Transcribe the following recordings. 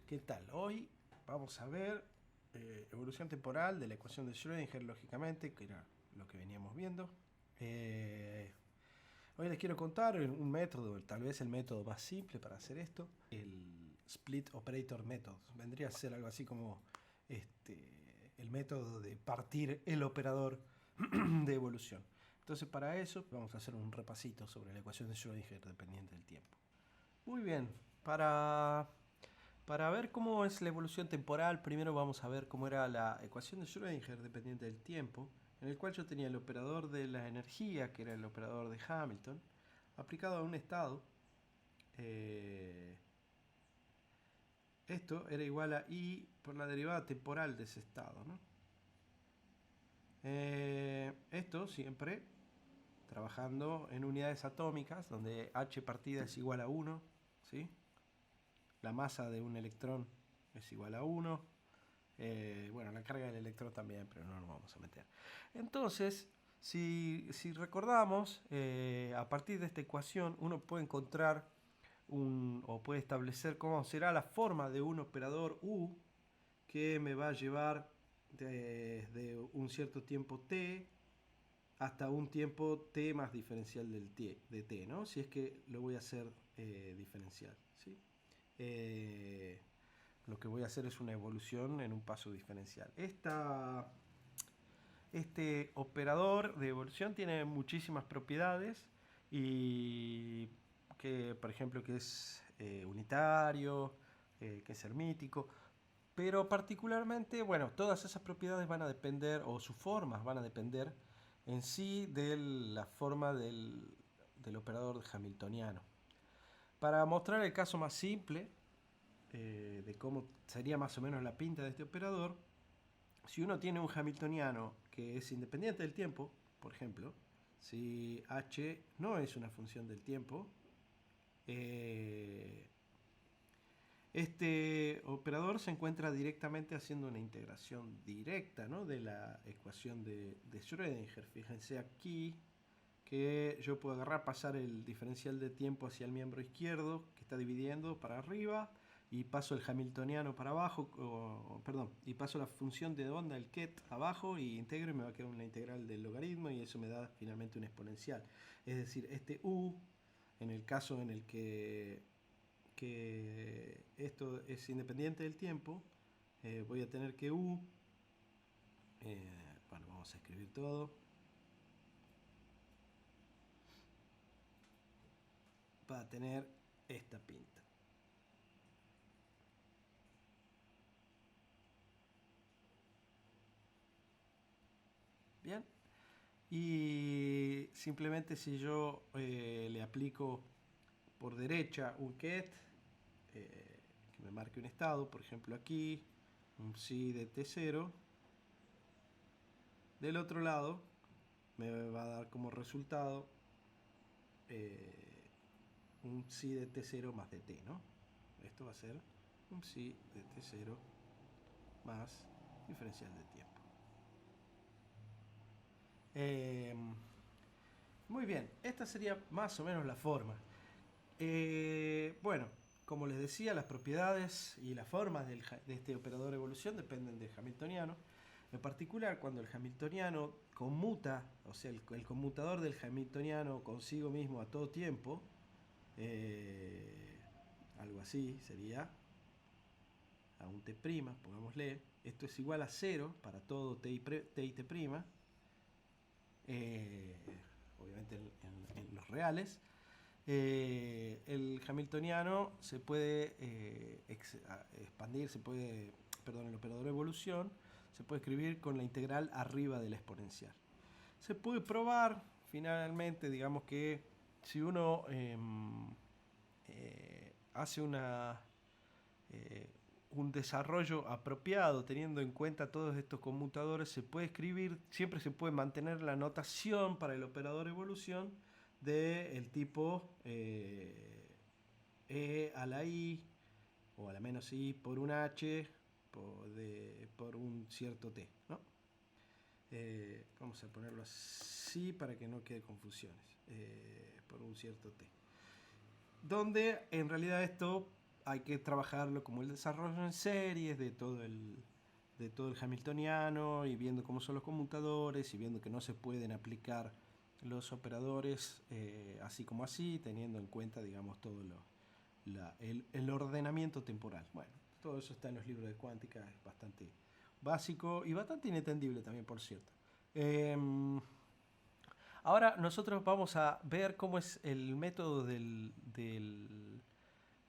¿Qué tal? Hoy vamos a ver evolución temporal de la ecuación de Schrödinger, lógicamente, que era lo que veníamos viendo. Eh, Hoy les quiero contar un método, tal vez el método más simple para hacer esto, el Split Operator Method. Vendría a ser algo así como el método de partir el operador de evolución. Entonces, para eso vamos a hacer un repasito sobre la ecuación de Schrödinger dependiente del tiempo. Muy bien, para ver cómo es la evolución temporal, primero vamos a ver cómo era la ecuación de Schrödinger dependiente del tiempo, en el cual yo tenía el operador de la energía, que era el operador de Hamilton, aplicado a un estado. Eh, Esto era igual a I por la derivada temporal de ese estado, ¿no? Esto siempre trabajando en unidades atómicas, donde h partida es igual a 1, ¿sí? La masa de un electrón es igual a 1. Bueno, la carga del electrón también, pero no nos vamos a meter. Entonces, si recordamos, a partir de esta ecuación uno puede encontrar o puede establecer cómo será la forma de un operador U que me va a llevar desde un cierto tiempo t hasta un tiempo t más diferencial de t, ¿no? Si es que lo voy a hacer diferencial, ¿sí? Eh, lo que voy a hacer es una evolución en un paso diferencial. Este operador de evolución tiene muchísimas propiedades y que, por ejemplo, que es unitario, que es hermítico, pero particularmente, bueno, todas esas propiedades van a depender, o sus formas van a depender en sí de la forma del operador hamiltoniano. Para mostrar el caso más simple, de cómo sería más o menos la pinta de este operador, si uno tiene un hamiltoniano que es independiente del tiempo, por ejemplo, si h no es una función del tiempo, eh, este operador se encuentra directamente haciendo una integración directa, ¿no?, de la ecuación de Schrödinger. Fíjense aquí que yo puedo agarrar, pasar el diferencial de tiempo hacia el miembro izquierdo que está dividiendo para arriba, y paso el hamiltoniano para abajo, perdón, y paso la función de onda, el ket, abajo, y integro, y me va a quedar una integral del logaritmo, y eso me da finalmente una exponencial. Es decir, este u, en el caso en el que esto es independiente del tiempo, voy a tener que u, bueno, vamos a escribir todo, va a tener esta pinta. Bien, y simplemente si yo le aplico por derecha un ket, que me marque un estado, por ejemplo aquí, un psi de t0, del otro lado me va a dar como resultado un psi de t0 más de t, ¿no? Esto va a ser un psi de t0 más diferencial de tiempo. Eh, Muy bien, esta sería más o menos la forma. Bueno, como les decía, las propiedades y las formas de este operador de evolución dependen del hamiltoniano. En particular, cuando el hamiltoniano conmuta, o sea, el conmutador del hamiltoniano consigo mismo a todo tiempo, algo así sería, a un t', pongámosle, esto es igual a 0 para todo t y t', eh, obviamente en los reales. El hamiltoniano se puede expandir, perdón, el operador de evolución se puede escribir con la integral arriba de la exponencial. Se puede probar finalmente, digamos que si uno hace eh, un desarrollo apropiado teniendo en cuenta todos estos conmutadores, se puede escribir, siempre se puede mantener la notación para el operador evolución del tipo e a la i o a la menos i por un h por un cierto t, ¿no? Vamos a ponerlo así para que no quede confusiones, por un cierto t, donde en realidad esto hay que trabajarlo como el desarrollo en series de todo el hamiltoniano, y viendo cómo son los conmutadores, y viendo que no se pueden aplicar los operadores así como así, teniendo en cuenta, digamos, todo el ordenamiento temporal. Bueno, todo eso está en los libros de cuántica, es bastante básico y bastante inentendible también, por cierto. Ahora nosotros vamos a ver cómo es el método del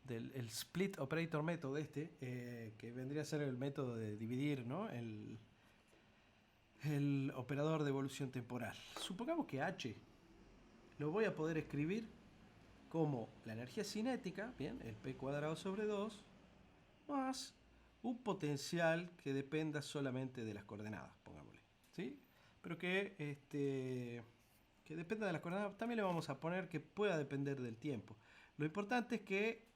el split operator method que vendría a ser el método de dividir, ¿no? El operador de evolución temporal. Supongamos que H lo voy a poder escribir como la energía cinética, bien, el P cuadrado sobre 2, más un potencial que dependa solamente de las coordenadas, pongámosle, ¿sí? Pero que dependa de las coordenadas. También le vamos a poner que pueda depender del tiempo. Lo importante es que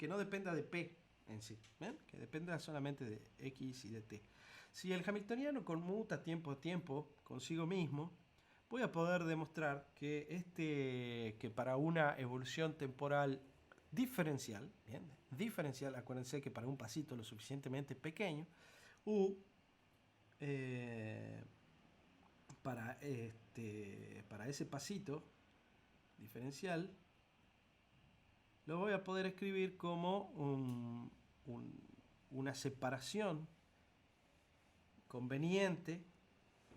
no dependa de P en sí, ¿ven? Que dependa solamente de X y de T. Si el hamiltoniano conmuta tiempo a tiempo consigo mismo, voy a poder demostrar que para una evolución temporal diferencial, ¿bien? Diferencial, acuérdense que para un pasito lo suficientemente pequeño, U para ese pasito diferencial lo voy a poder escribir como una separación conveniente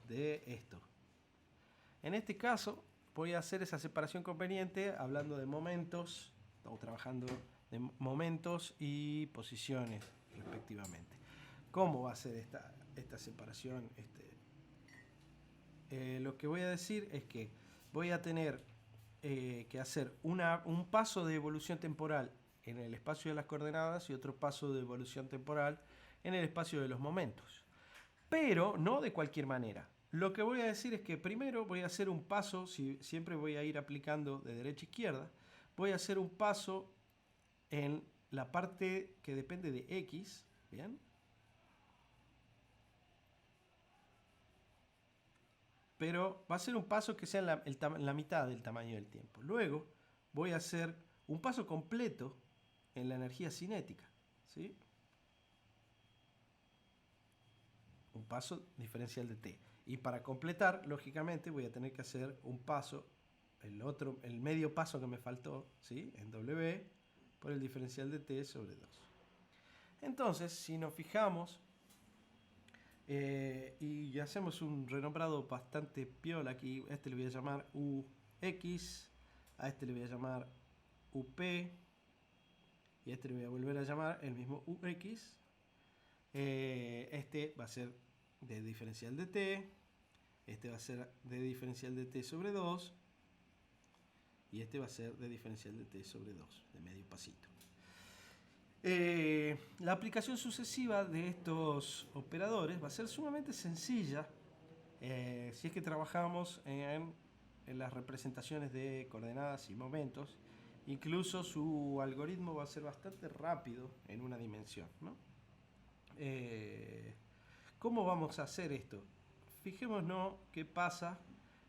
de esto. En este caso voy a hacer esa separación conveniente hablando de momentos, estamos trabajando de momentos y posiciones respectivamente. ¿Cómo va a ser esta separación? Lo que voy a decir es que voy a tener que hacer un paso de evolución temporal en el espacio de las coordenadas y otro paso de evolución temporal en el espacio de los momentos. Pero no de cualquier manera. Lo que voy a decir es que primero voy a hacer un paso, siempre voy a ir aplicando de derecha a izquierda, voy a hacer un paso en la parte que depende de X, ¿bien? Pero va a ser un paso que sea en la mitad del tamaño del tiempo. Luego voy a hacer un paso completo en la energía cinética, ¿sí? Un paso diferencial de t. Y para completar, lógicamente, voy a tener que hacer un paso, el medio paso que me faltó, ¿sí? En W, por el diferencial de t sobre 2. Entonces, si nos fijamos, y hacemos un renombrado bastante piola aquí, a este le voy a llamar UX, a este le voy a llamar UP, y a este le voy a volver a llamar el mismo UX. Este va a ser de diferencial de t, este va a ser de diferencial de t sobre 2, y este va a ser de diferencial de t sobre 2, de medio pasito. La aplicación sucesiva de estos operadores va a ser sumamente sencilla si es que trabajamos en las representaciones de coordenadas y momentos. Incluso su algoritmo va a ser bastante rápido en una dimensión, ¿no? ¿Cómo vamos a hacer esto? Fijémonos qué pasa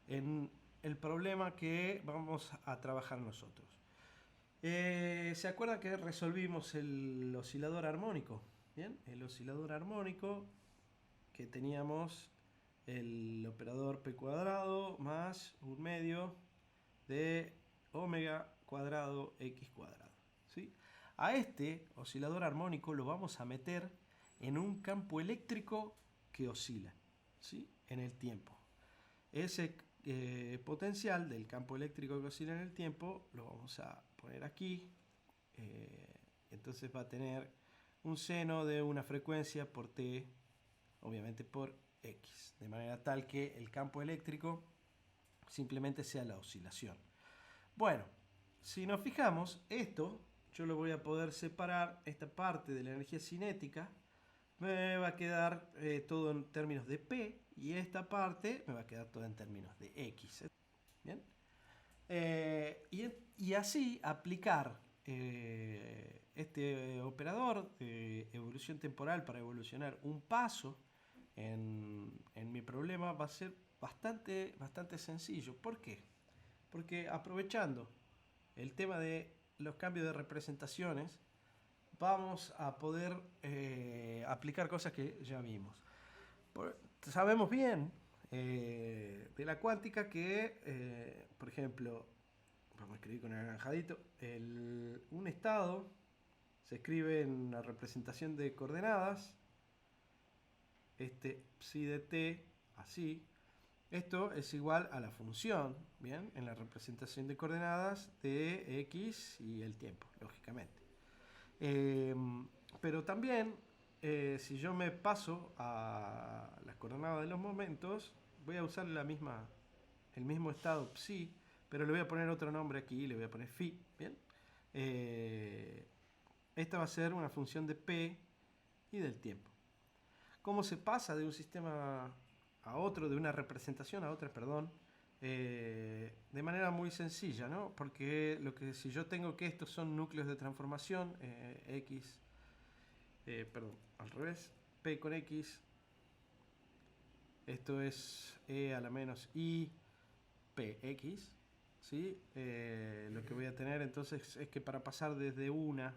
en el problema que vamos a trabajar nosotros. ¿Se acuerdan que resolvimos el oscilador armónico? Bien, el oscilador armónico que teníamos el operador p cuadrado más un medio de omega cuadrado x cuadrado, ¿sí? A este oscilador armónico lo vamos a meter en un campo eléctrico que oscila, ¿sí? En el tiempo. Ese potencial del campo eléctrico que oscila en el tiempo lo vamos a poner aquí. Entonces va a tener un seno de una frecuencia por t, obviamente por x, de manera tal que el campo eléctrico simplemente sea la oscilación. Bueno, si nos fijamos, esto yo lo voy a poder separar, esta parte de la energía cinética me va a quedar todo en términos de P, y esta parte me va a quedar todo en términos de X. ¿Bien? Y así aplicar este operador de evolución temporal para evolucionar un paso en mi problema va a ser bastante sencillo. ¿Por qué? Porque aprovechando el tema de los cambios de representaciones, vamos a poder aplicar cosas que ya vimos. Sabemos bien de la cuántica que, por ejemplo, vamos a escribir con el anaranjadito, un estado se escribe en la representación de coordenadas, este psi de t, así. Esto es igual a la función, ¿bien? En la representación de coordenadas de x y el tiempo, lógicamente. Pero también, si yo me paso a las coordenadas de los momentos, voy a usar el mismo estado psi, pero le voy a poner otro nombre aquí, le voy a poner phi, ¿bien? Esta va a ser una función de p y del tiempo. ¿Cómo se pasa de un sistema a otro, de una representación a otra, perdón? De manera muy sencilla, ¿no? Porque si yo tengo que estos son núcleos de transformación, x, perdón, al revés, p con x, esto es e a la menos i px, ¿sí? Lo que voy a tener entonces es que para pasar desde una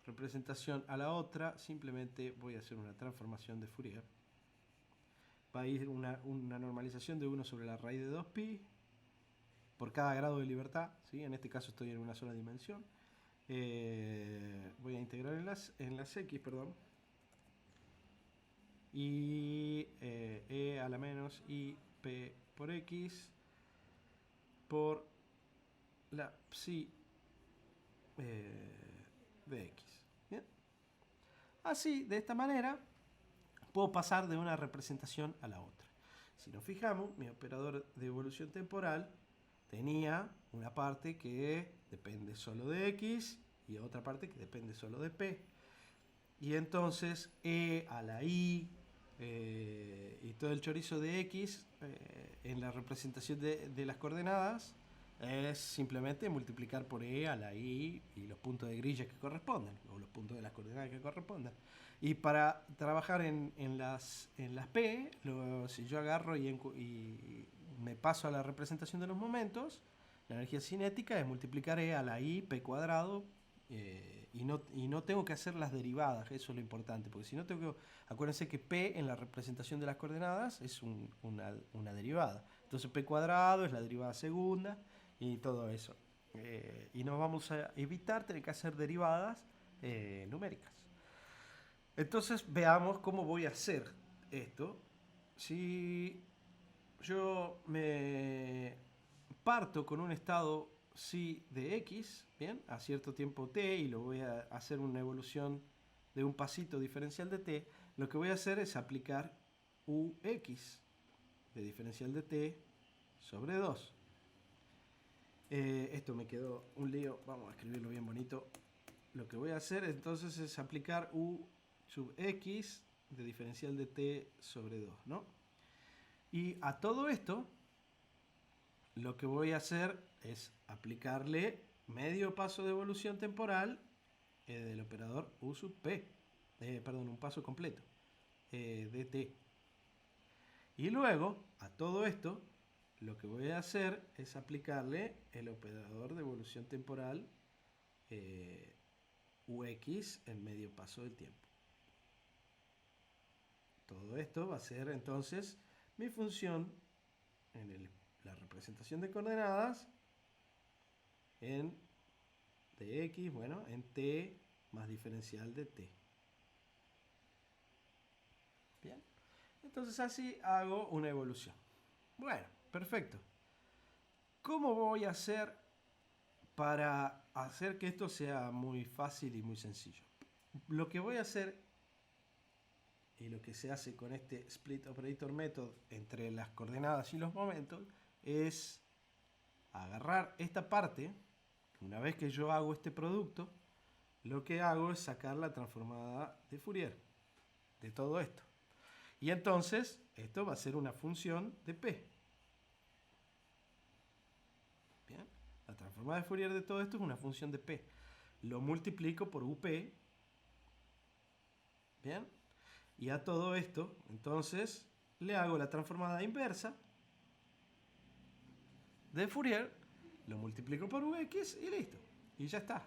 representación a la otra, simplemente voy a hacer una transformación de Fourier. Va a ir una normalización de 1 sobre la raíz de 2pi por cada grado de libertad, ¿sí? En este caso estoy en una sola dimensión. Voy a integrar en las x, perdón. Y e a la menos i p por x por la psi de x. ¿Bien? Así, de esta manera, puedo pasar de una representación a la otra. Si nos fijamos, mi operador de evolución temporal tenía una parte que depende solo de x y otra parte que depende solo de p. Y entonces e a la i y todo el chorizo de x en la representación de las coordenadas es simplemente multiplicar por e a la i y los puntos de grilla que corresponden, o los puntos de las coordenadas que correspondan. Y para trabajar en las p, si yo agarro y me paso a la representación de los momentos, la energía cinética es multiplicar e a la i p cuadrado, y no tengo que hacer las derivadas, eso es lo importante, porque si no tengo que, acuérdense que p en la representación de las coordenadas es una derivada, entonces p cuadrado es la derivada segunda y todo eso, y nos vamos a evitar tener que hacer derivadas numéricas. Entonces veamos cómo voy a hacer esto. Si yo me parto con un estado psi de x, ¿bien? A cierto tiempo t, y lo voy a hacer una evolución de un pasito diferencial de t, lo que voy a hacer es aplicar ux de diferencial de t sobre 2. Esto me quedó un lío, vamos a escribirlo bien bonito. Lo que voy a hacer entonces es aplicar u sub x de diferencial de t sobre 2, ¿no? Y a todo esto, lo que voy a hacer es aplicarle medio paso de evolución temporal del operador u sub p, perdón, un paso completo de t. Y luego, a todo esto, lo que voy a hacer es aplicarle el operador de evolución temporal ux en medio paso del tiempo. Todo esto va a ser entonces mi función en la representación de coordenadas en dx, bueno, en t más diferencial de t. Bien, entonces así hago una evolución. Bueno, perfecto. ¿Cómo voy a hacer para hacer que esto sea muy fácil y muy sencillo? Lo que voy a hacer, y lo que se hace con este Split Operator Method entre las coordenadas y los momentos, es agarrar esta parte. Una vez que yo hago este producto, lo que hago es sacar la transformada de Fourier de todo esto. Y entonces, esto va a ser una función de p. Bien, la transformada de Fourier de todo esto es una función de p. Lo multiplico por up. Bien, y a todo esto, entonces, le hago la transformada inversa de Fourier, lo multiplico por ux y listo. y ya está.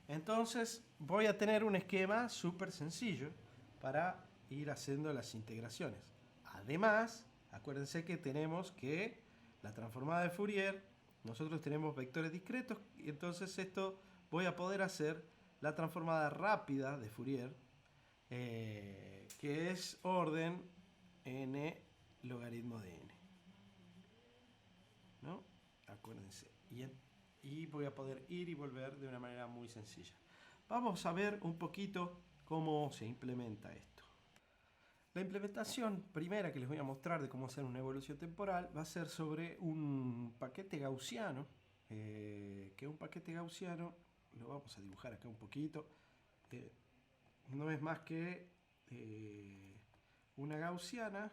Entonces voy a tener un esquema súper sencillo para ir haciendo las integraciones. Además, acuérdense que tenemos que la transformada de Fourier, nosotros tenemos vectores discretos, y entonces esto voy a poder hacer la transformada rápida de Fourier, que es orden n logaritmo de n, ¿no? Acuérdense. Y voy a poder ir y volver de una manera muy sencilla. Vamos a ver un poquito cómo se implementa esto. La implementación primera que les voy a mostrar de cómo hacer una evolución temporal va a ser sobre un paquete gaussiano, que un paquete gaussiano, lo vamos a dibujar acá un poquito, no es más que una gaussiana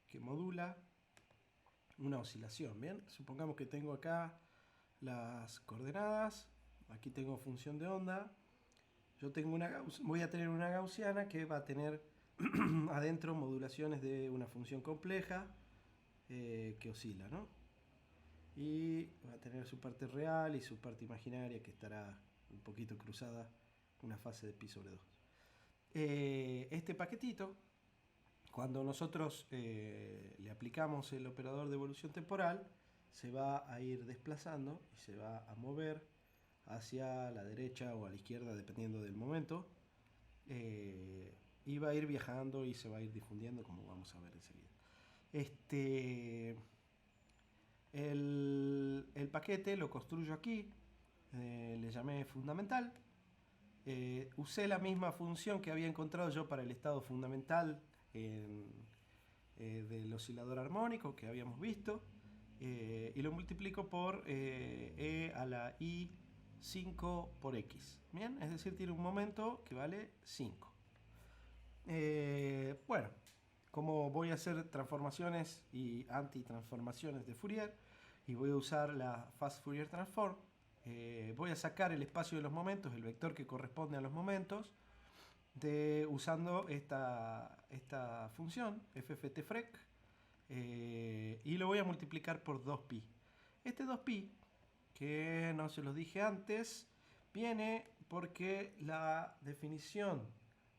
que modula una oscilación. Bien, supongamos que tengo acá las coordenadas, aquí tengo función de onda, yo tengo voy a tener una gaussiana que va a tener adentro modulaciones de una función compleja que oscila, ¿no? Y va a tener su parte real y su parte imaginaria, que estará un poquito cruzada, una fase de pi sobre 2. Este paquetito, cuando nosotros le aplicamos el operador de evolución temporal, se va a ir desplazando y se va a mover hacia la derecha o a la izquierda, dependiendo del momento, y va a ir viajando y se va a ir difundiendo, como vamos a ver enseguida. El paquete lo construyo aquí, le llamé fundamental. Usé la misma función que había encontrado yo para el estado fundamental del oscilador armónico que habíamos visto, y lo multiplico por e a la i 5 por x. Bien, es decir, tiene un momento que vale 5. Bueno, como voy a hacer transformaciones y antitransformaciones de Fourier y voy a usar la Fast Fourier Transform, voy a sacar el espacio de los momentos, el vector que corresponde a los momentos, usando esta función fftfrec, y lo voy a multiplicar por 2pi. Este 2pi, que no se los dije antes, viene porque la definición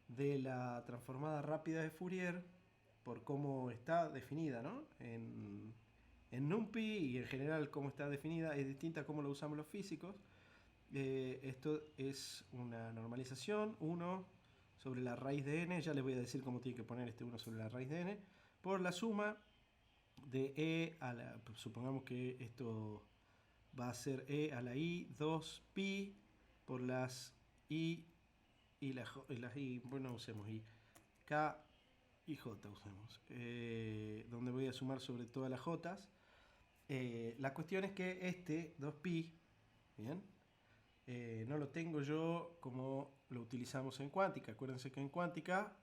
de la transformada rápida de Fourier, por cómo está definida, ¿no? en NumPy y en general cómo está definida, es distinta a cómo lo usamos los físicos. Esto es una normalización, 1 sobre la raíz de n, ya les voy a decir cómo tiene que poner este 1 sobre la raíz de n, por la suma de e a la, supongamos que esto va a ser e a la i 2pi por las i y las i, bueno, usemos i, k y j usemos, donde voy a sumar sobre todas las j. La cuestión es que este 2pi, bien, no lo tengo yo como lo utilizamos en cuántica. Acuérdense que en cuántica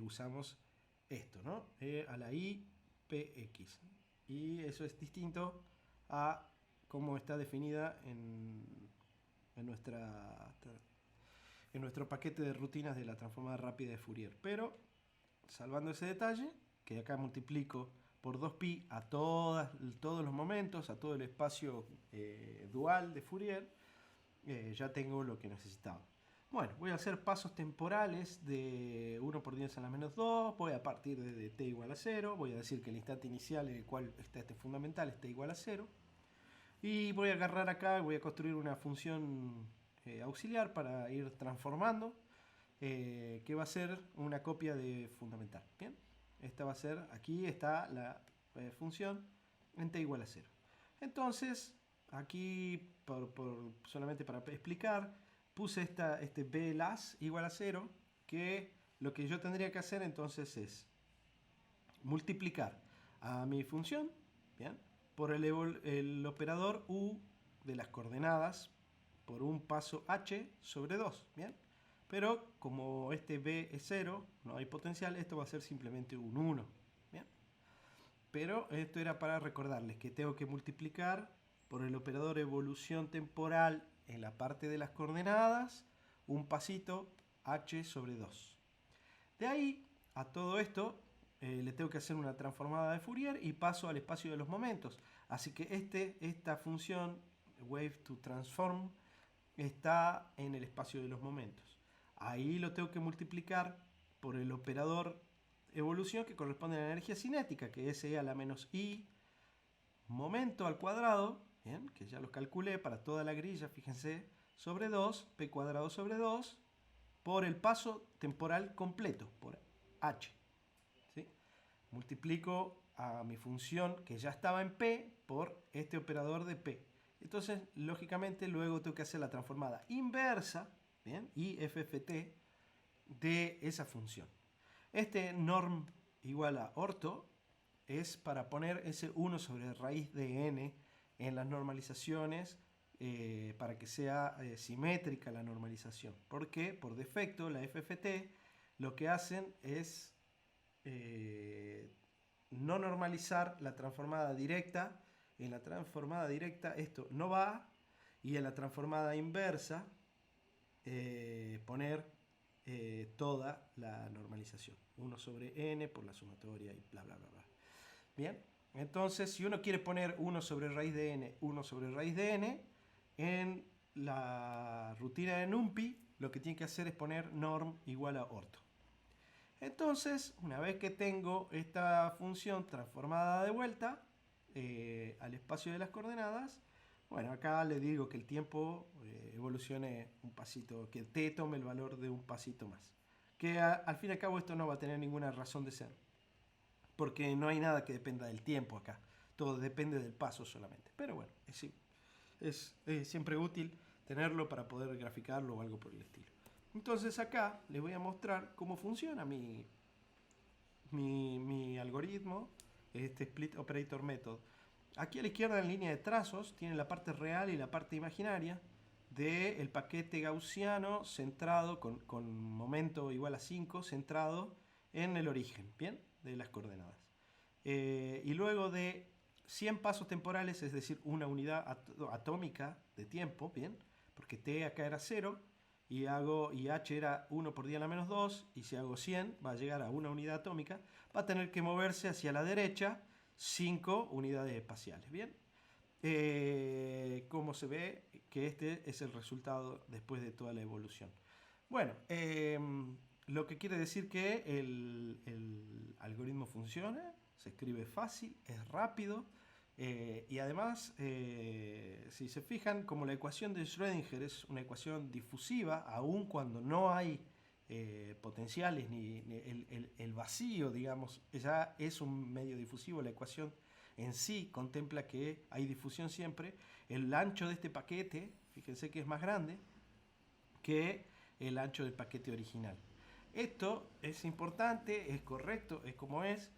usamos esto, ¿no? E a la i px. Y eso es distinto a cómo está definida en nuestro paquete de rutinas de la transformada rápida de Fourier. Pero, salvando ese detalle, que acá multiplico por 2pi a todos los momentos, a todo el espacio dual de Fourier, ya tengo lo que necesitaba. Bueno, voy a hacer pasos temporales de 1 por 10 a la menos 2, voy a partir de t igual a 0, voy a decir que el instante inicial en el cual está este fundamental está igual a 0, y voy a agarrar acá, voy a construir una función auxiliar para ir transformando, que va a ser una copia de fundamental. Bien, esta va a ser, aquí está la función en t igual a 0. Entonces, aquí, solamente para explicar, puse este blas igual a 0, que lo que yo tendría que hacer entonces es multiplicar a mi función, ¿bien?, por el operador u de las coordenadas por un paso h sobre 2, ¿bien? Pero como este b es 0, no hay potencial, esto va a ser simplemente un 1, ¿bien? Pero esto era para recordarles que tengo que multiplicar por el operador evolución temporal en la parte de las coordenadas un pasito h sobre 2. De ahí a todo esto le tengo que hacer una transformada de Fourier y paso al espacio de los momentos. Así que esta función wave to transform está en el espacio de los momentos. Ahí lo tengo que multiplicar por el operador evolución que corresponde a la energía cinética, que es E a la menos I momento al cuadrado, ¿bien? Que ya lo calculé para toda la grilla, fíjense, sobre 2, P cuadrado sobre 2, por el paso temporal completo, por H. ¿Sí? Multiplico a mi función que ya estaba en P por este operador de P. Entonces, lógicamente, luego tengo que hacer la transformada inversa, ¿bien? IFFT, de esa función. Este norm igual a orto es para poner ese 1 sobre raíz de n en las normalizaciones para que sea simétrica la normalización. Porque por defecto la FFT lo que hacen es no normalizar la transformada directa. En la transformada directa esto no va, y en la transformada inversa poner toda la normalización. 1 sobre n por la sumatoria y bla bla bla bla. Bien, entonces si uno quiere poner 1 sobre raíz de n, 1 sobre raíz de n, en la rutina de NumPy lo que tiene que hacer es poner norm igual a orto. Entonces, una vez que tengo esta función transformada de vuelta al espacio de las coordenadas, bueno, acá le digo que el tiempo evolucione un pasito, que t tome el valor de un pasito más. Que al fin y al cabo esto no va a tener ninguna razón de ser, porque no hay nada que dependa del tiempo acá. Todo depende del paso solamente. Pero bueno, es siempre útil tenerlo para poder graficarlo o algo por el estilo. Entonces acá les voy a mostrar cómo funciona mi algoritmo, este Split Operator Method. Aquí a la izquierda en línea de trazos tiene la parte real y la parte imaginaria del paquete gaussiano centrado con momento igual a 5, centrado en el origen, ¿bien? De las coordenadas. Y luego de 100 pasos temporales, es decir, una unidad atómica de tiempo, ¿bien? Porque t acá era 0 y h era 1 por 10 a la menos 2, y si hago 100 va a llegar a una unidad atómica, va a tener que moverse hacia la derecha 5 unidades espaciales, ¿bien? Como se ve que este es el resultado después de toda la evolución. Bueno, lo que quiere decir que el algoritmo funciona, se escribe fácil, es rápido, y además, si se fijan, como la ecuación de Schrödinger es una ecuación difusiva, aun cuando no hay potenciales ni el vacío, digamos, ya es un medio difusivo. La ecuación en sí contempla que hay difusión siempre. El ancho de este paquete, fíjense que es más grande que el ancho del paquete original. Esto es importante, es correcto, es como es,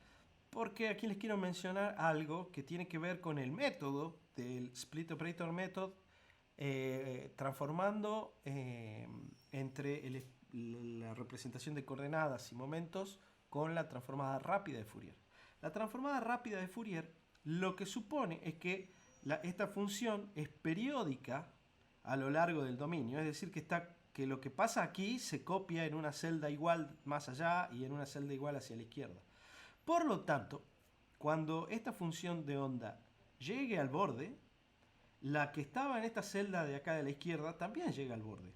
porque aquí les quiero mencionar algo que tiene que ver con el método del Split Operator Method, transformando entre la representación de coordenadas y momentos con la transformada rápida de Fourier. La transformada rápida de Fourier lo que supone es que esta función es periódica a lo largo del dominio, es decir, que lo que pasa aquí se copia en una celda igual más allá y en una celda igual hacia la izquierda. Por lo tanto, cuando esta función de onda llegue al borde, la que estaba en esta celda de acá de la izquierda también llega al borde.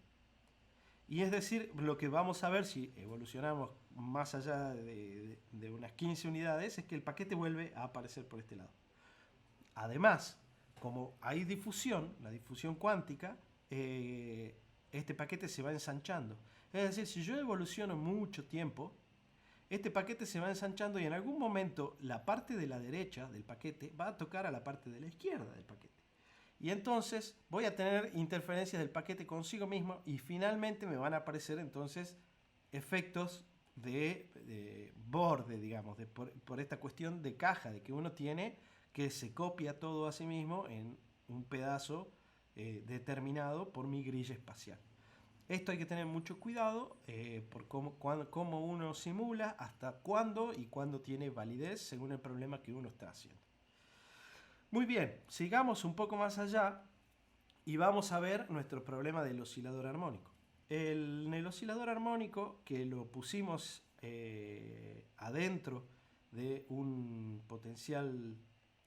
Y es decir, lo que vamos a ver si evolucionamos más allá de unas 15 unidades es que el paquete vuelve a aparecer por este lado. Además, como hay difusión, la difusión cuántica, este paquete se va ensanchando. Es decir, si yo evoluciono mucho tiempo, este paquete se va ensanchando y en algún momento la parte de la derecha del paquete va a tocar a la parte de la izquierda del paquete. Y entonces voy a tener interferencias del paquete consigo mismo y finalmente me van a aparecer entonces efectos de borde, digamos, por esta cuestión de caja, de que uno tiene que se copia todo a sí mismo en un pedazo determinado por mi grilla espacial. Esto hay que tener mucho cuidado por cómo uno simula, hasta cuándo y cuándo tiene validez según el problema que uno está haciendo. Muy bien, sigamos un poco más allá y vamos a ver nuestro problema del oscilador armónico. En el oscilador armónico, que lo pusimos adentro de un potencial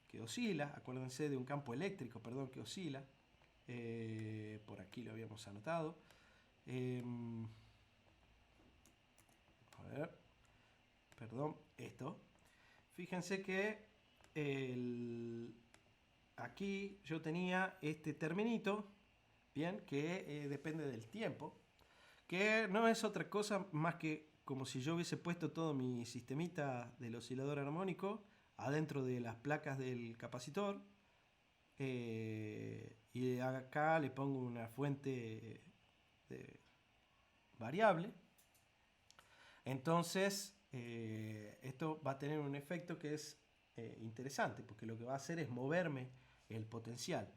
que oscila, acuérdense de un campo eléctrico, perdón, que oscila, Por aquí lo habíamos anotado. A ver, perdón, esto. Fíjense que aquí yo tenía este terminito, bien, que depende del tiempo, que no es otra cosa más que como si yo hubiese puesto todo mi sistemita del oscilador armónico adentro de las placas del capacitor, y acá le pongo una fuente variable. Entonces esto va a tener un efecto que es interesante, porque lo que va a hacer es moverme el potencial.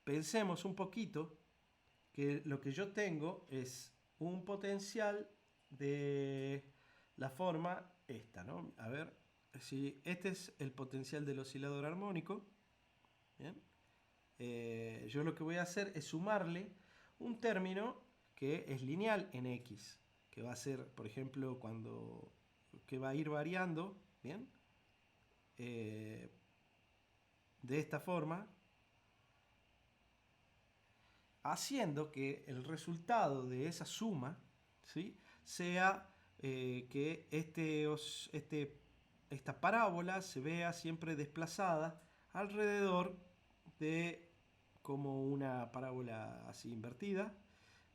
Pensemos un poquito que lo que yo tengo es un potencial de la forma esta, ¿no? A ver, si este es el potencial del oscilador armónico, ¿bien? Yo lo que voy a hacer es sumarle un término que es lineal en X, que va a ser, por ejemplo, que va a ir variando, ¿bien? De esta forma, haciendo que el resultado de esa suma, ¿sí?, sea que esta parábola se vea siempre desplazada alrededor de como una parábola así invertida,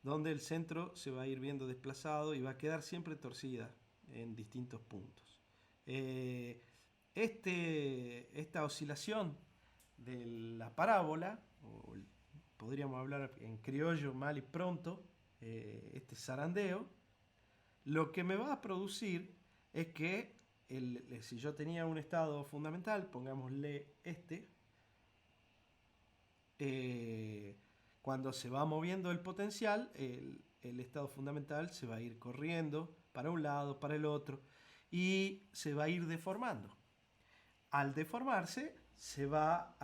donde el centro se va a ir viendo desplazado y va a quedar siempre torcida en distintos puntos. Esta oscilación de la parábola, o podríamos hablar en criollo mal y pronto, este zarandeo, lo que me va a producir es que si yo tenía un estado fundamental, pongámosle cuando se va moviendo el potencial, el estado fundamental se va a ir corriendo para un lado, para el otro, y se va a ir deformando. Al deformarse, va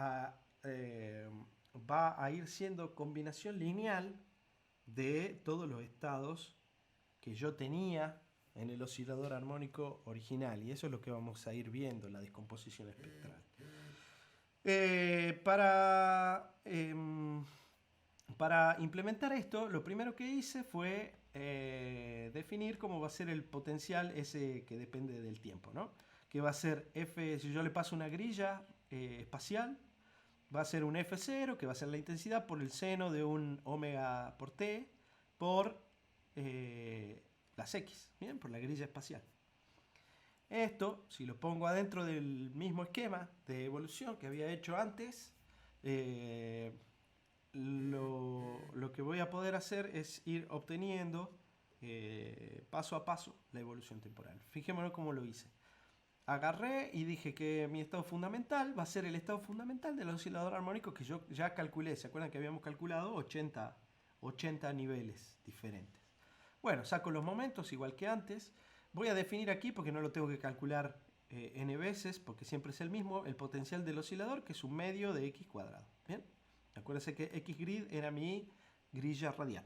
a ir siendo combinación lineal de todos los estados que yo tenía en el oscilador armónico original, y eso es lo que vamos a ir viendo en la descomposición espectral. Para implementar esto, lo primero que hice fue definir cómo va a ser el potencial ese que depende del tiempo, ¿no? Que va a ser F, si yo le paso una grilla espacial, va a ser un F0, que va a ser la intensidad por el seno de un omega por T por las X, ¿bien? Por la grilla espacial. Esto, si lo pongo adentro del mismo esquema de evolución que había hecho antes, lo que voy a poder hacer es ir obteniendo paso a paso la evolución temporal. Fijémonos cómo lo hice. Agarré y dije que mi estado fundamental va a ser el estado fundamental del oscilador armónico que yo ya calculé. ¿Se acuerdan que habíamos calculado 80 niveles diferentes? Bueno, saco los momentos igual que antes. Voy a definir aquí, porque no lo tengo que calcular n veces, porque siempre es el mismo, el potencial del oscilador, que es un medio de x cuadrado. ¿Bien? Acuérdense que x grid era mi grilla radial.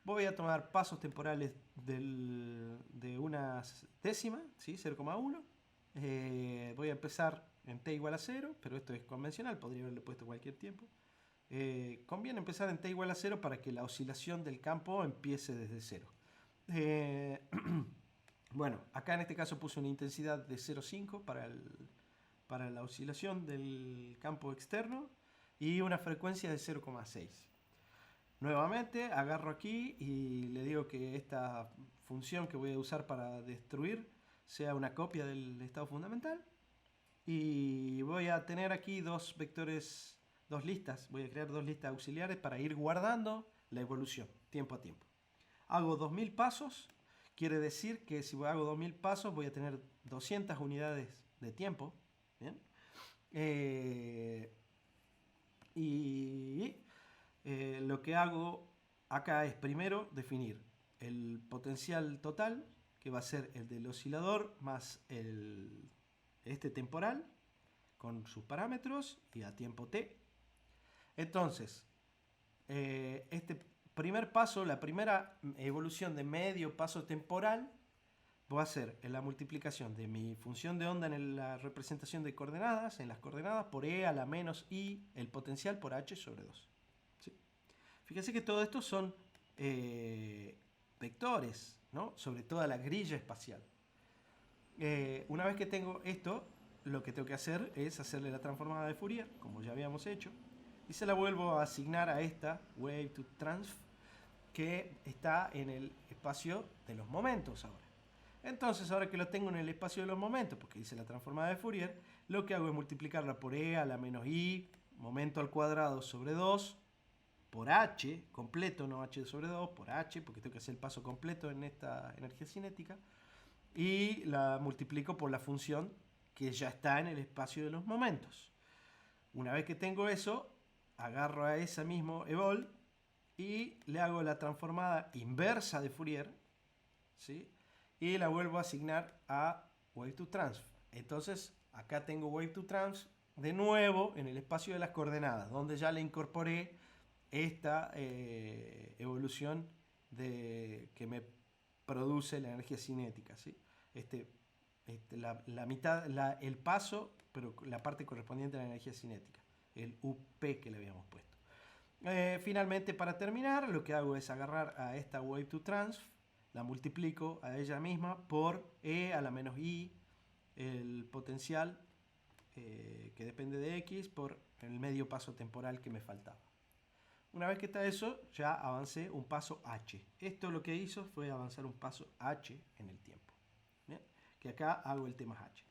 Voy a tomar pasos temporales de una décima, ¿sí? 0,1. Voy a empezar en t igual a 0, pero esto es convencional, podría haberle puesto cualquier tiempo. Conviene empezar en t igual a 0 para que la oscilación del campo empiece desde 0. Bueno, acá en este caso puse una intensidad de 0,5 para la oscilación del campo externo y una frecuencia de 0,6. Nuevamente agarro aquí y le digo que esta función que voy a usar para destruir sea una copia del estado fundamental, y voy a tener aquí dos vectores, dos listas, voy a crear dos listas auxiliares para ir guardando la evolución tiempo a tiempo. Hago 2000 pasos, quiere decir que si hago 2000 pasos voy a tener 200 unidades de tiempo. ¿Bien? Lo que hago acá es primero definir el potencial total, que va a ser el del oscilador más este temporal con sus parámetros y a tiempo t. Entonces, este primer paso, la primera evolución de medio paso temporal, va a ser en la multiplicación de mi función de onda en la representación de coordenadas, en las coordenadas, por e a la menos i, el potencial, por h sobre 2. ¿Sí? Fíjense que todo esto son vectores, ¿no? Sobre toda la grilla espacial. Una vez que tengo esto, lo que tengo que hacer es hacerle la transformada de Fourier, como ya habíamos hecho, y se la vuelvo a asignar a esta wave to transf, que está en el espacio de los momentos ahora. Entonces, ahora que lo tengo en el espacio de los momentos, porque hice la transformada de Fourier, lo que hago es multiplicarla por e a la menos i, momento al cuadrado sobre 2, por h completo, no h sobre 2, por h, porque tengo que hacer el paso completo en esta energía cinética, y la multiplico por la función que ya está en el espacio de los momentos. Una vez que tengo eso, agarro a ese mismo evol y le hago la transformada inversa de Fourier, ¿sí? Y la vuelvo a asignar a wave to transf. Entonces, acá tengo wave to transf de nuevo en el espacio de las coordenadas, donde ya le incorporé esta evolución que me produce la energía cinética, ¿sí? La mitad, el paso, pero la parte correspondiente a la energía cinética, el UP que le habíamos puesto. Finalmente, para terminar, lo que hago es agarrar a esta wave to transf, la multiplico a ella misma por e a la menos i, el potencial que depende de x, por el medio paso temporal que me faltaba. Una vez que está eso, ya avancé un paso h. Esto lo que hizo fue avanzar un paso h en el tiempo. ¿Bien? Que acá hago el tema h.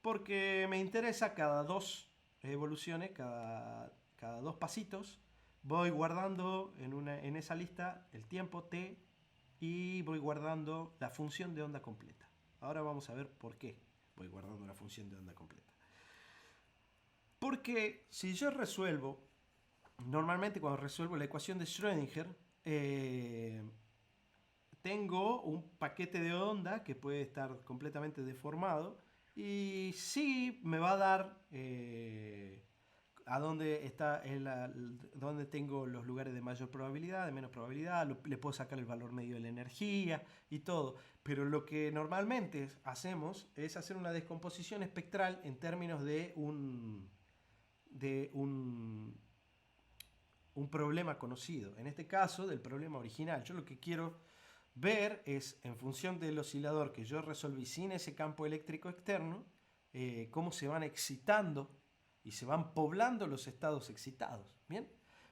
Porque me interesa cada dos evoluciones, cada dos pasitos, voy guardando en esa lista el tiempo t y voy guardando la función de onda completa. Ahora vamos a ver por qué voy guardando la función de onda completa. Porque si yo resuelvo, normalmente cuando resuelvo la ecuación de Schrödinger, tengo un paquete de onda que puede estar completamente deformado y sí me va a dar a dónde está dónde tengo los lugares de mayor probabilidad, de menos probabilidad, le puedo sacar el valor medio de la energía y todo. Pero lo que normalmente hacemos es hacer una descomposición espectral en términos de un problema conocido. En este caso, del problema original. Yo lo que quiero ver es, en función del oscilador que yo resolví sin ese campo eléctrico externo, cómo se van excitando y se van poblando los estados excitados. ¿Bien?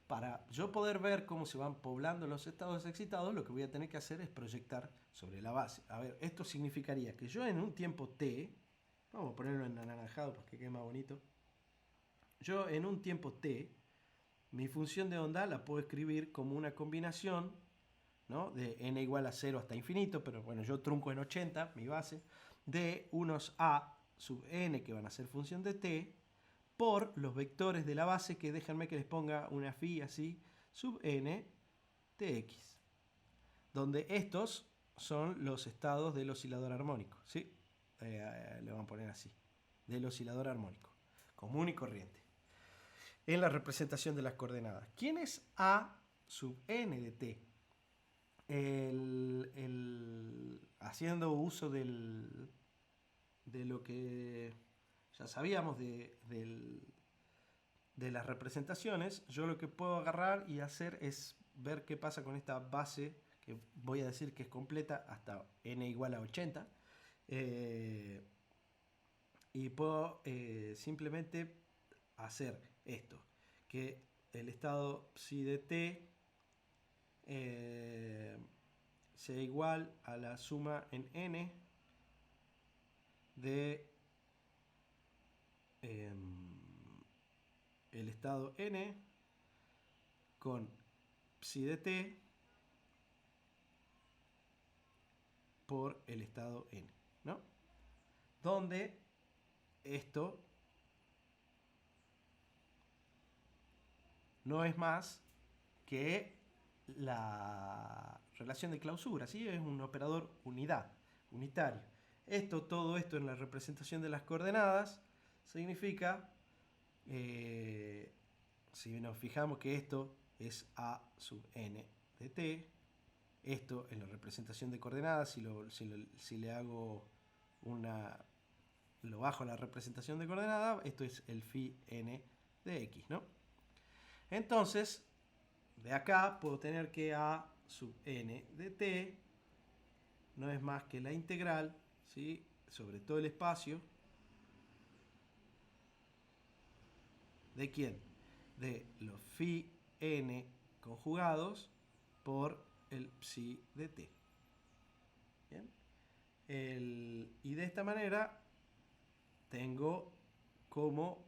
Para yo poder ver cómo se van poblando los estados excitados, lo que voy a tener que hacer es proyectar sobre la base. A ver, esto significaría que yo en un tiempo t, vamos a ponerlo en anaranjado para que quede más bonito, yo en un tiempo t, mi función de onda la puedo escribir como una combinación, ¿no?, de n igual a 0 hasta infinito, pero bueno, yo trunco en 80, mi base, de unos a sub n, que van a ser función de t, por los vectores de la base, que déjenme que les ponga una phi así, sub n de x, donde estos son los estados del oscilador armónico, ¿sí? Le vamos a poner así, del oscilador armónico, común y corriente, en la representación de las coordenadas. ¿Quién es a sub n de t? Haciendo uso de lo que ya sabíamos de las representaciones, yo lo que puedo agarrar y hacer es ver qué pasa con esta base, que voy a decir que es completa hasta n igual a 80, y puedo simplemente hacer esto, que el estado psi de t sea igual a la suma en n de el estado n con psi de t por el estado n, ¿no? Donde esto no es más que la relación de clausura, ¿sí? Es un operador unitario. Todo esto en la representación de las coordenadas significa, si nos fijamos que esto es a sub n de t, esto en la representación de coordenadas, si le hago lo bajo a la representación de coordenadas, esto es el phi n de x, ¿no? Entonces, De acá puedo tener que a sub n de t no es más que la integral, ¿sí?, sobre todo el espacio. ¿De quién? De los phi n conjugados por el psi de t. ¿Bien? Y de esta manera tengo cómo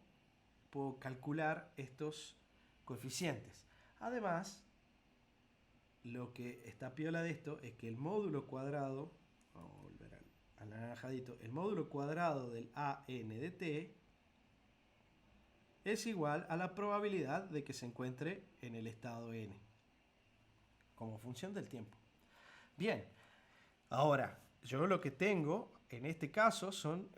puedo calcular estos coeficientes. Además, lo que está piola de esto es que el módulo cuadrado, vamos a volver al anaranjadito, el módulo cuadrado del an de t es igual a la probabilidad de que se encuentre en el estado n, como función del tiempo. Bien, ahora, yo lo que tengo en este caso son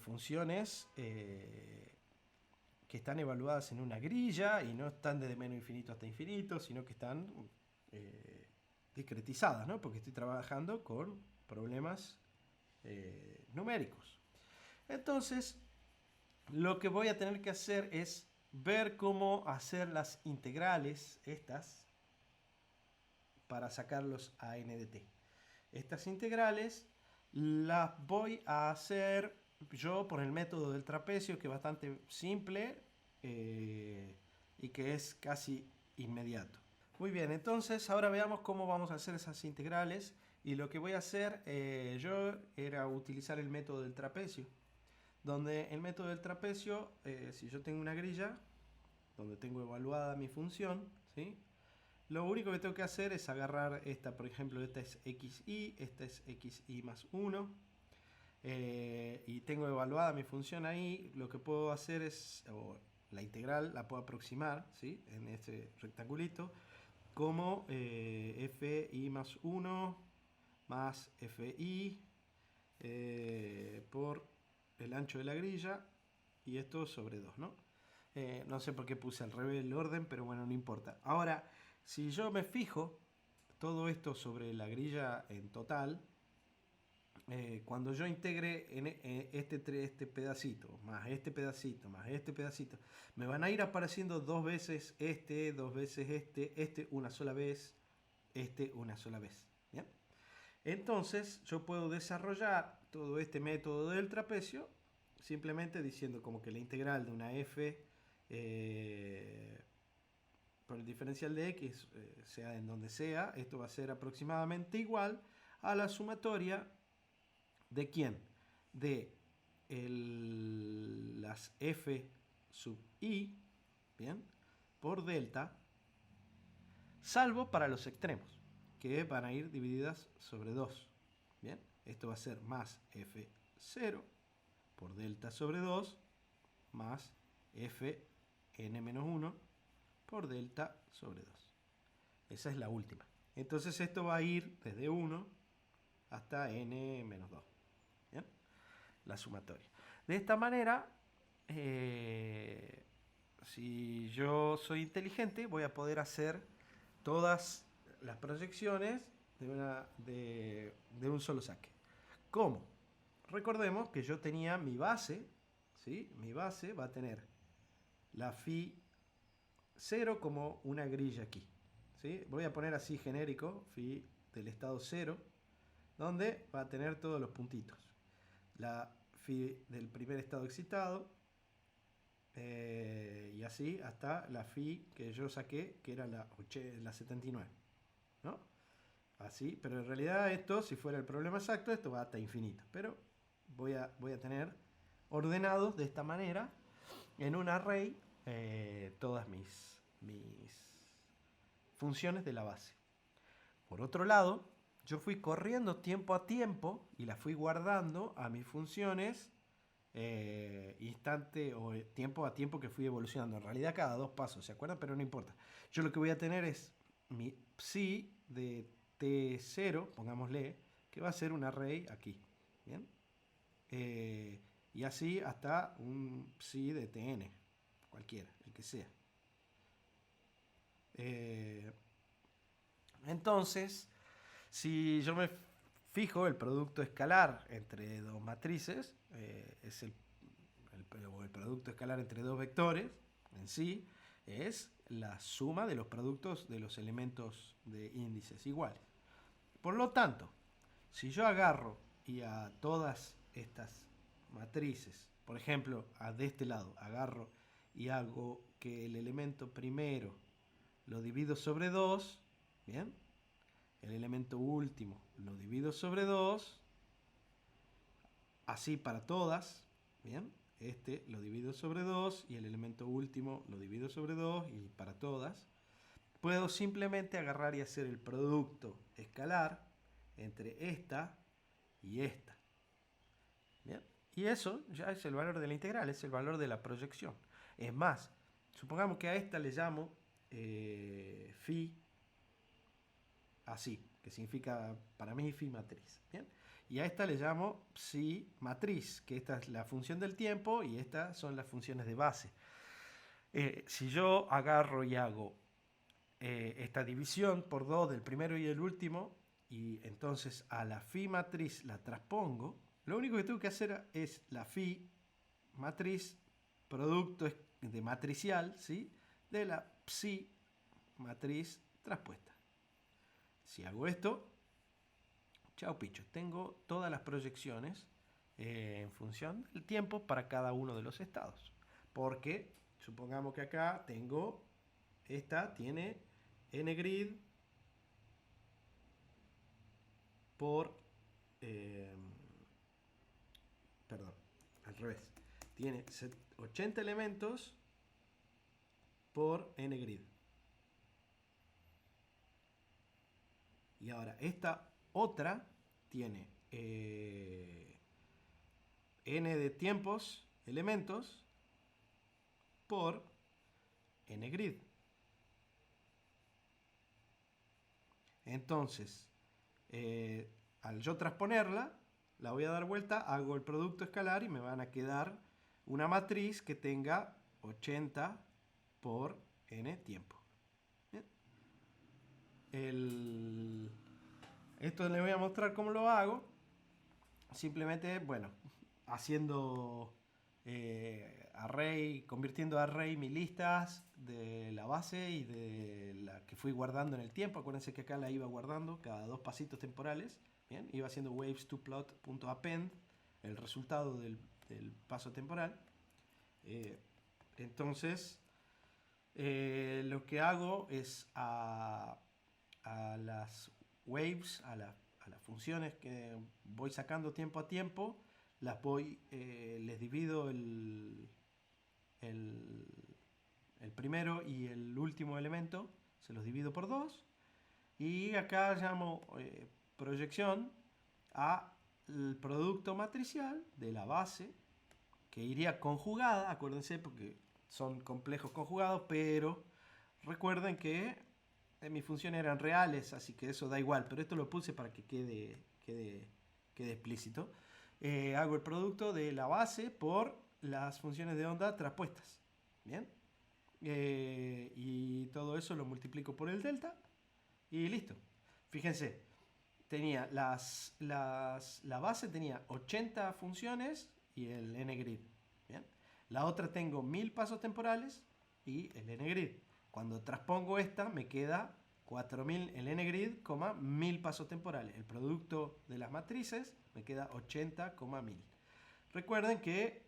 funciones que están evaluadas en una grilla y no están desde menos infinito hasta infinito, sino que están discretizadas, ¿no? Porque estoy trabajando con problemas numéricos. Entonces, lo que voy a tener que hacer es ver cómo hacer las integrales estas para sacarlos a n de t. Estas integrales las voy a hacer yo por el método del trapecio, que es bastante simple y que es casi inmediato. Muy bien, entonces ahora veamos cómo vamos a hacer esas integrales. Y lo que voy a hacer yo era utilizar el método del trapecio, donde el método del trapecio, si yo tengo una grilla donde tengo evaluada mi función, ¿sí?, lo único que tengo que hacer es agarrar esta, por ejemplo, esta es xy, esta es xy más 1, y tengo evaluada mi función ahí. Lo que puedo hacer es, o la integral la puedo aproximar, ¿sí?, en este rectangulito, como fi más 1 más fi por el ancho de la grilla, y esto sobre 2, ¿no? No sé por qué puse al revés el orden, pero bueno, no importa. Ahora, si yo me fijo todo esto sobre la grilla en total, cuando yo integre en este pedacito, más este pedacito, más este pedacito, me van a ir apareciendo dos veces dos veces este una sola vez, una sola vez. ¿Bien? Entonces yo puedo desarrollar todo este método del trapecio simplemente diciendo como que la integral de una f por el diferencial de x, sea en donde sea, esto va a ser aproximadamente igual a la sumatoria de ¿quién? De las f sub i, ¿bien?, por delta, salvo para los extremos, que van a ir divididas sobre 2. Bien, esto va a ser más f0 por delta sobre 2 más fn-1 por delta sobre 2. Esa es la última. Entonces esto va a ir desde 1 hasta n-2. ¿Bien? La sumatoria. De esta manera, si yo soy inteligente, voy a poder hacer todas las proyecciones de un solo saque. ¿Cómo? Recordemos que yo tenía mi base, ¿sí? Mi base va a tener la phi 0 como una grilla aquí, ¿sí? Voy a poner así genérico, phi del estado 0, donde va a tener todos los puntitos. La phi del primer estado excitado, y así hasta la phi que yo saqué, que era la 79, ¿no? Así, pero en realidad esto, si fuera el problema exacto, esto va hasta infinito. Pero voy a tener ordenados de esta manera en un array todas mis funciones de la base. Por otro lado, yo fui corriendo tiempo a tiempo y las fui guardando a mis funciones instante o tiempo a tiempo que fui evolucionando. En realidad cada 2 pasos, ¿se acuerdan? Pero no importa. Yo lo que voy a tener es mi psi de t0, pongámosle, que va a ser un array aquí. ¿Bien? Y así hasta un psi de tn, cualquiera, el que sea. Entonces, si yo me fijo, el producto escalar entre dos matrices es el producto escalar entre dos vectores en sí, es la suma de los productos de los elementos de índices iguales. Por lo tanto, si yo agarro y a todas estas matrices, por ejemplo, de este lado, agarro y hago que el elemento primero lo divido sobre 2, ¿bien? El elemento último lo divido sobre 2, así para todas, ¿bien? Este lo divido sobre 2 y el elemento último lo divido sobre 2 y para todas. Puedo simplemente agarrar y hacer el producto escalar entre esta y esta. ¿Bien? Y eso ya es el valor de la integral, es el valor de la proyección. Es más, supongamos que a esta le llamo phi, así, que significa para mí phi matriz. ¿Bien? Y a esta le llamo psi matriz, que esta es la función del tiempo y estas son las funciones de base. Si yo agarro y hago esta división por 2 del primero y el último, y entonces a la phi matriz la transpongo, lo único que tengo que hacer es la phi matriz, producto de matricial, ¿sí? De la psi matriz transpuesta. Si hago esto, chao picho, tengo todas las proyecciones en función del tiempo para cada uno de los estados. Porque supongamos que acá tengo, esta tiene n-grid por, perdón, al revés, tiene 80 elementos por n-grid. Y ahora esta otra tiene n de tiempos, elementos, por n-grid. Entonces, al yo transponerla, la voy a dar vuelta, hago el producto escalar y me van a quedar una matriz que tenga 80 por n tiempo. Esto les voy a mostrar cómo lo hago. Simplemente, bueno, haciendo array, convirtiendo array mis listas de la base y de la que fui guardando en el tiempo. Acuérdense que acá la iba guardando cada 2 pasitos temporales. Bien, iba haciendo waves to plot.append, el resultado del paso temporal. Entonces, lo que hago es a las waves, a las funciones que voy sacando tiempo a tiempo, les divido el primero y el último elemento, se los divido por 2, y acá llamo proyección al producto matricial de la base, que iría conjugada, acuérdense, porque son complejos conjugados, pero recuerden que mis funciones eran reales, así que eso da igual, pero esto lo puse para que quede explícito. Hago el producto de la base por las funciones de onda traspuestas. Bien. Y todo eso lo multiplico por el delta y listo. Fíjense, tenía la base tenía 80 funciones y el n-grid. Bien. La otra tengo 1000 pasos temporales y el n-grid. Cuando transpongo esta me queda 4000 el n-grid, 1000 pasos temporales. El producto de las matrices me queda 80,1000. Recuerden que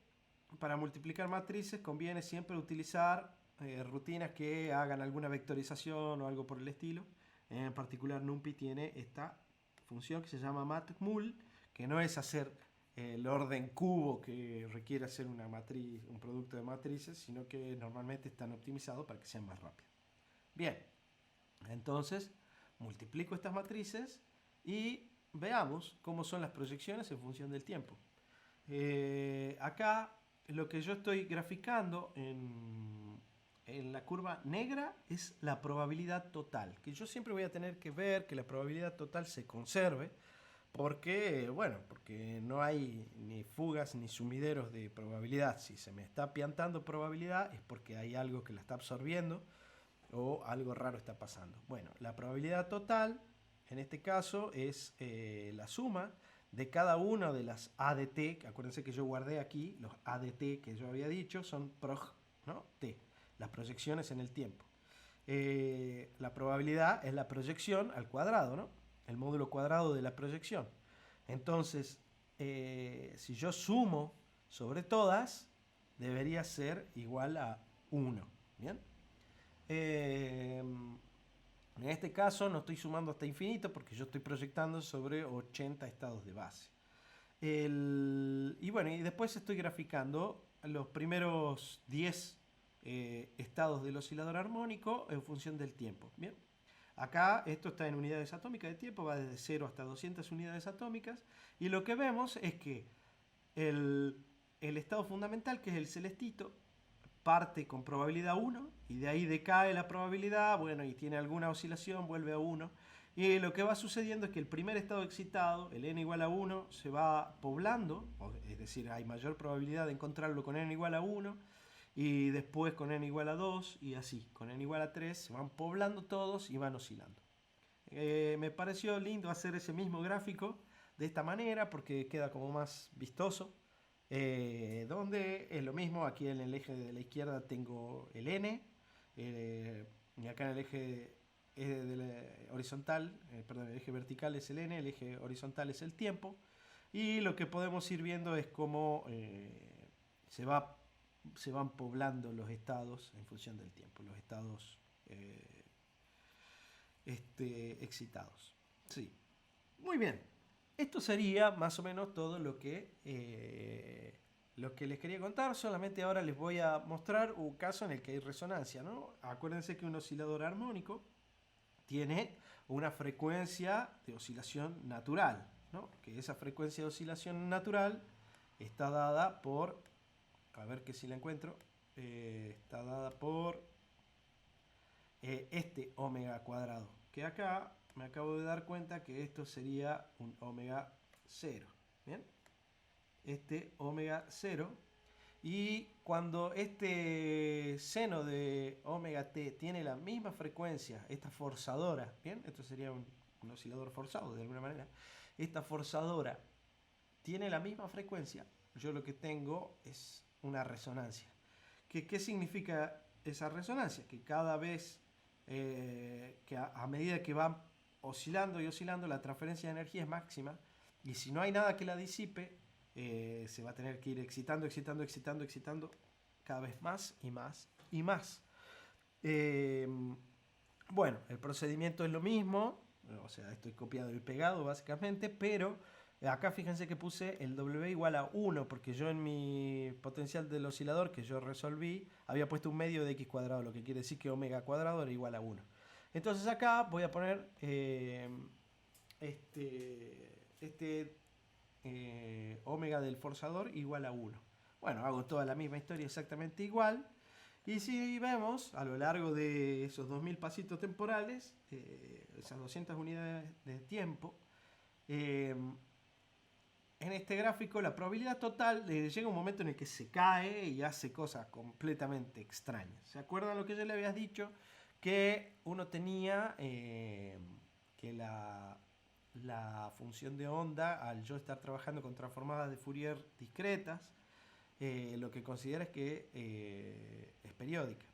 para multiplicar matrices conviene siempre utilizar rutinas que hagan alguna vectorización o algo por el estilo. En particular NumPy tiene esta función que se llama matmul, que no es hacer el orden cubo que requiere hacer una matriz, un producto de matrices, sino que normalmente están optimizados para que sean más rápidos. Bien, entonces multiplico estas matrices y veamos cómo son las proyecciones en función del tiempo. Acá lo que yo estoy graficando en la curva negra es la probabilidad total, que yo siempre voy a tener que ver que la probabilidad total se conserve, porque, bueno, porque no hay ni fugas ni sumideros de probabilidad. Si se me está piantando probabilidad es porque hay algo que la está absorbiendo o algo raro está pasando. Bueno, la probabilidad total en este caso es la suma de cada una de las ADT, que acuérdense que yo guardé aquí los ADT que yo había dicho, son proj, ¿no? T, las proyecciones en el tiempo. La probabilidad es la proyección al cuadrado, ¿no? El módulo cuadrado de la proyección. Entonces, si yo sumo sobre todas, debería ser igual a 1. ¿Bien? En este caso no estoy sumando hasta infinito porque yo estoy proyectando sobre 80 estados de base. Y bueno, y después estoy graficando los primeros 10 estados del oscilador armónico en función del tiempo. Bien, acá esto está en unidades atómicas de tiempo, va desde 0 hasta 200 unidades atómicas. Y lo que vemos es que el estado fundamental, que es el celestito, parte con probabilidad 1 y de ahí decae la probabilidad, bueno, y tiene alguna oscilación, vuelve a 1. Y lo que va sucediendo es que el primer estado excitado, el n igual a 1, se va poblando, es decir, hay mayor probabilidad de encontrarlo con n igual a 1, y después con n igual a 2, y así, con n igual a 3, se van poblando todos y van oscilando. Me pareció lindo hacer ese mismo gráfico de esta manera porque queda como más vistoso. Donde es lo mismo, aquí en el eje de la izquierda tengo el n, y acá en el eje horizontal, perdón, el eje vertical es el n, el eje horizontal es el tiempo, y lo que podemos ir viendo es cómo se van poblando los estados en función del tiempo, los estados excitados. Sí, muy bien. Esto sería más o menos todo lo que les quería contar. Solamente ahora les voy a mostrar un caso en el que hay resonancia, ¿no? Acuérdense que un oscilador armónico tiene una frecuencia de oscilación natural, ¿no? Que esa frecuencia de oscilación natural está dada por, a ver que si la encuentro, está dada por este omega cuadrado, que acá me acabo de dar cuenta que esto sería un omega 0. ¿Bien? Este omega 0. Y cuando este seno de omega t tiene la misma frecuencia, esta forzadora, ¿bien? Esto sería un oscilador forzado de alguna manera. Esta forzadora tiene la misma frecuencia, yo lo que tengo es una resonancia. ¿Qué significa esa resonancia? Que cada vez, que a medida que va oscilando y oscilando, la transferencia de energía es máxima, y si no hay nada que la disipe, se va a tener que ir excitando, excitando, excitando, excitando cada vez más y más y más. Bueno, el procedimiento es lo mismo, o sea, estoy copiado y pegado básicamente, pero acá fíjense que puse el W igual a 1, porque yo en mi potencial del oscilador que yo resolví, había puesto un medio de x cuadrado, lo que quiere decir que omega cuadrado era igual a 1. Entonces acá voy a poner omega del forzador igual a 1. Bueno, hago toda la misma historia exactamente igual. Y si vemos a lo largo de esos 2000 pasitos temporales, esas 200 unidades de tiempo, en este gráfico la probabilidad total llega un momento en el que se cae y hace cosas completamente extrañas. ¿Se acuerdan lo que yo le había dicho? Que uno tenía que la función de onda, al yo estar trabajando con transformadas de Fourier discretas, lo que considera es que es periódica.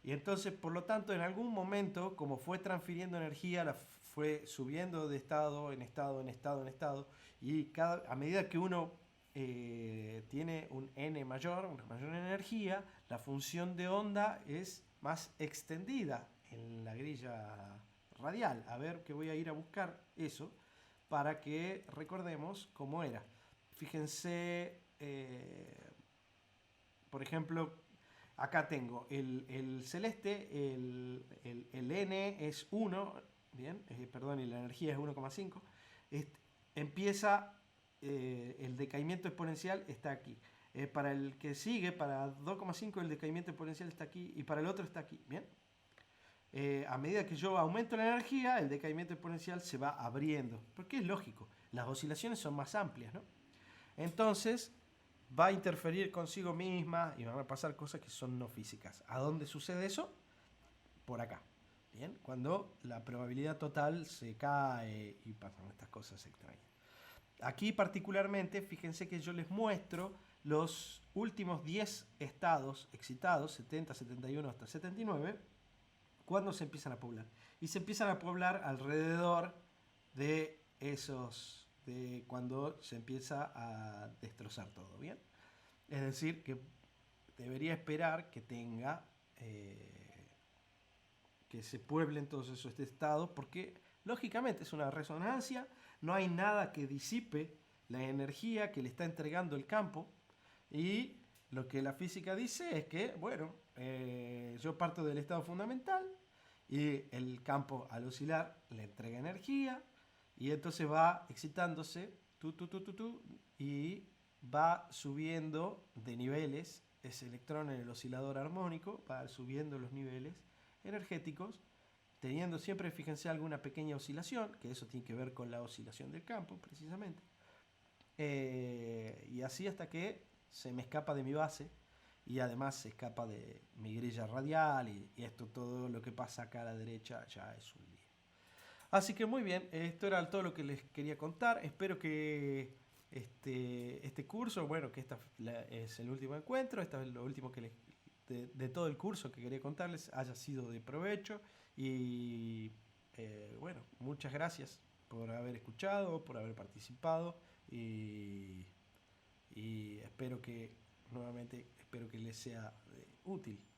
Y entonces, por lo tanto, en algún momento, como fue transfiriendo energía, la fue subiendo de estado en estado, en estado, en estado, y a medida que uno tiene un n mayor, una mayor energía, la función de onda es más extendida en la grilla radial. A ver, que voy a ir a buscar eso para que recordemos cómo era. Fíjense, por ejemplo, acá tengo el celeste, el n es 1, bien, perdón, y la energía es 1,5. Empieza, el decaimiento exponencial está aquí. Para el que sigue, para 2,5, el decaimiento exponencial está aquí, y para el otro está aquí, ¿bien? A medida que yo aumento la energía, el decaimiento exponencial se va abriendo, porque es lógico, las oscilaciones son más amplias, ¿no? Entonces va a interferir consigo misma y van a pasar cosas que son no físicas. ¿A dónde sucede eso? Por acá. Bien, cuando la probabilidad total se cae y pasan estas cosas extrañas. Aquí particularmente, fíjense que yo les muestro los últimos 10 estados excitados, 70, 71 hasta 79, ¿Cuándo se empiezan a poblar? Y se empiezan a poblar alrededor de esos, de cuando se empieza a destrozar todo, ¿bien? Es decir, que debería esperar que tenga, que se pueblen todos esos estados, porque lógicamente es una resonancia, no hay nada que disipe la energía que le está entregando el campo, y lo que la física dice es que, bueno, yo parto del estado fundamental y el campo al oscilar le entrega energía y entonces va excitándose y va subiendo de niveles ese electrón en el oscilador armónico, va subiendo los niveles energéticos, teniendo siempre, fíjense, alguna pequeña oscilación, que eso tiene que ver con la oscilación del campo precisamente, y así hasta que se me escapa de mi base y además se escapa de mi grilla radial y esto, todo lo que pasa acá a la derecha ya es un lío. Así que muy bien, esto era todo lo que les quería contar. Espero que este curso, bueno, que esta es el último encuentro, esta es lo último que de todo el curso que quería contarles, haya sido de provecho. Y bueno, muchas gracias por haber escuchado, por haber participado y espero que nuevamente espero que les sea útil